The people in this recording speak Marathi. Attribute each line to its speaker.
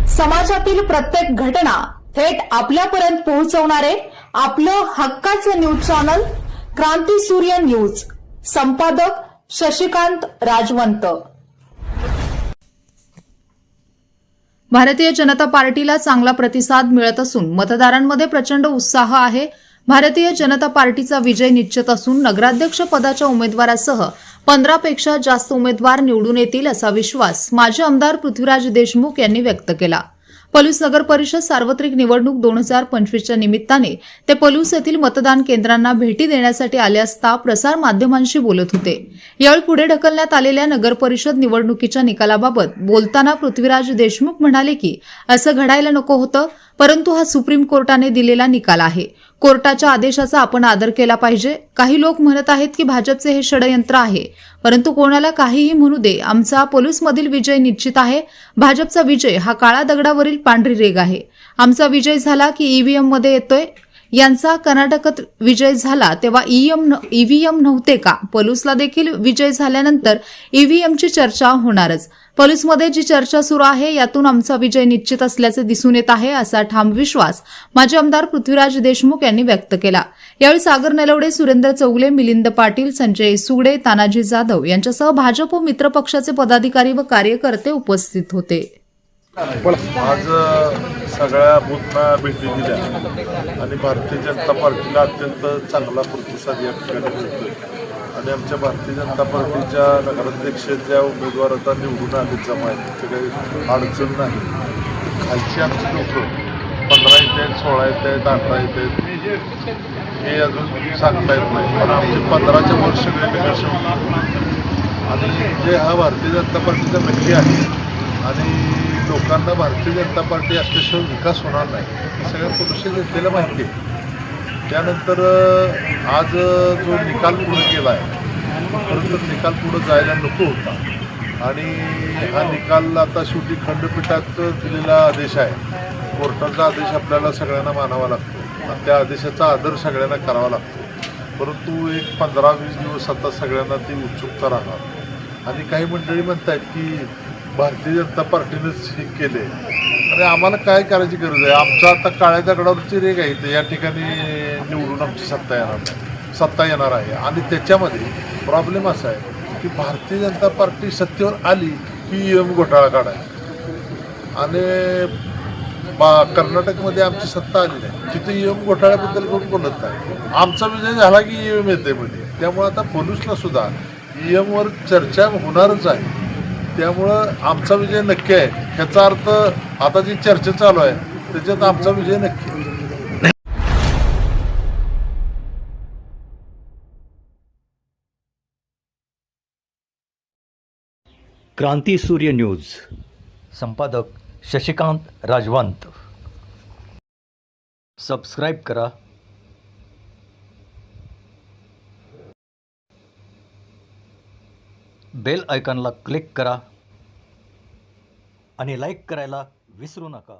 Speaker 1: समाजातील प्रत्येक घटना थेट आपल्यापर्यंत पोहोचवणारे आपलं हक्काचं न्यूज चॅनल क्रांती सूर्य न्यूज. संपादक शशिकांत राजवंत. भारतीय जनता पार्टीला चांगला प्रतिसाद मिळत असून मतदारांमध्ये प्रचंड उत्साह आहे. भारतीय जनता पार्टीचा विजय निश्चित असून नगराध्यक्ष पदाच्या उमेदवारासह 15 पेक्षा जास्त उमेदवार निवडून येतील असा विश्वास माजी आमदार पृथ्वीराज देशमुख यांनी व्यक्त केला. पलूस नगर परिषद सार्वत्रिक निवडणूक 2025च्या निमित्ताने ते पलूस येथील मतदान केंद्रांना भेटी देण्यासाठी आले असता प्रसार माध्यमांशी बोलत होते. यावेळी पुढे ढकलण्यात आलेल्या नगर परिषद निवडणुकीच्या निकालाबाबत बोलताना पृथ्वीराज देशमुख म्हणाले की असं घडायला नको होतं, परंतु हा सुप्रीम कोर्टाने दिलेला निकाल आहे. कोर्टाच्या आदेशाचा आपण आदर केला पाहिजे. काही लोक म्हणत आहेत की भाजपचे हे षडयंत्र आहे, परंतु कोणाला काहीही म्हणू दे, आमचा पोलिसमधील विजय निश्चित आहे. भाजपचा विजय हा काळा दगडावरील पांढरी रेघ आहे. आमचा विजय झाला की ईव्हीएम मध्ये येतोय. यांचा कर्नाटकात विजय झाला तेव्हा ईव्हीएम नव्हते का? पलूसला देखील विजय झाल्यानंतर ईव्हीएमची चर्चा होणारच. पलूसमध्ये जी चर्चा सुरू आहे यातून आमचा विजय निश्चित असल्याचे दिसून येत आहे, असा ठाम विश्वास माजी आमदार पृथ्वीराज देशमुख यांनी व्यक्त केला. यावेळी सागर नलवडे, सुरेंद्र चौगले, मिलिंद पाटील, संजय सुगडे, तानाजी जाधव यांच्यासह भाजप व मित्र पक्षाचे पदाधिकारी व कार्यकर्ते उपस्थित होते.
Speaker 2: आज सगळ्या बूथना भेटी दिल्या आणि भारतीय जनता पार्टीला अत्यंत चांगला प्रतिसाद या ठिकाणी मिळतोय. आणि आमच्या भारतीय जनता पार्टीच्या नगराध्यक्ष ज्या उमेदवार आता निवडून आले जमा आहेत तिथे काही अडचण नाही. खालची आमची लोकं 15 येत आहेत, 16 येत आहेत, 18 येत आहेत, हे अजून सांगता येत नाही. पण आमचे 15च्या वर सगळे नगरसेवक आणि जे हा भारतीय जनता पार्टीचा नक्की आहे आणि लोकांना भारतीय जनता पार्टी असल्याशिवाय विकास होणार नाही हे सगळ्या पुरुषांनी घेतलेलं माहिती आहे. त्यानंतर आज जो निकाल पुढे गेला आहे परंतु निकाल पुढे जायला नको होता आणि हा निकाल आता शेवटी खंडपीठात दिलेला आदेश आहे. कोर्टाचा आदेश आपल्याला सगळ्यांना मानावा लागतो आणि त्या आदेशाचा आदर सगळ्यांना करावा लागतो. परंतु एक 15-20 दिवस आता सगळ्यांना ती उत्सुकता राहणार आणि काही मंडळी म्हणत आहेत की भारतीय जनता पार्टीनेच हे केले आणि आम्हाला काय करायची गरज आहे. आमचं आता काळ्या दगडावरची रेघ आहे, तर या ठिकाणी निवडून आमची सत्ता येणार आहे. आणि त्याच्यामध्ये प्रॉब्लेम असा आहे की भारतीय जनता पार्टी सत्तेवर आली की ईव्हीएम घोटाळा काढायला आणि कर्नाटकमध्ये आमची सत्ता आली नाही, तिथे ईव्हीएम घोटाळ्याबद्दल कोण बोलत नाही. आमचा विजय झाला की ईव्हीएम येते मध्ये. त्यामुळे आता पोलिसला सुद्धा ईव्हीएमवर चर्चा होणारच आहे. त्यामुळं आमचा विजय नक्की आहे. ह्याचा अर्थ आता जी चर्चा चालू आहे त्याच्यात आमचा विजय नक्की.
Speaker 3: क्रांती सूर्य न्यूज. संपादक शशिकांत राजवंत. सबस्क्राईब करा, बेल आयकॉनला क्लिक करा आणि लाईक करायला विसरू नका.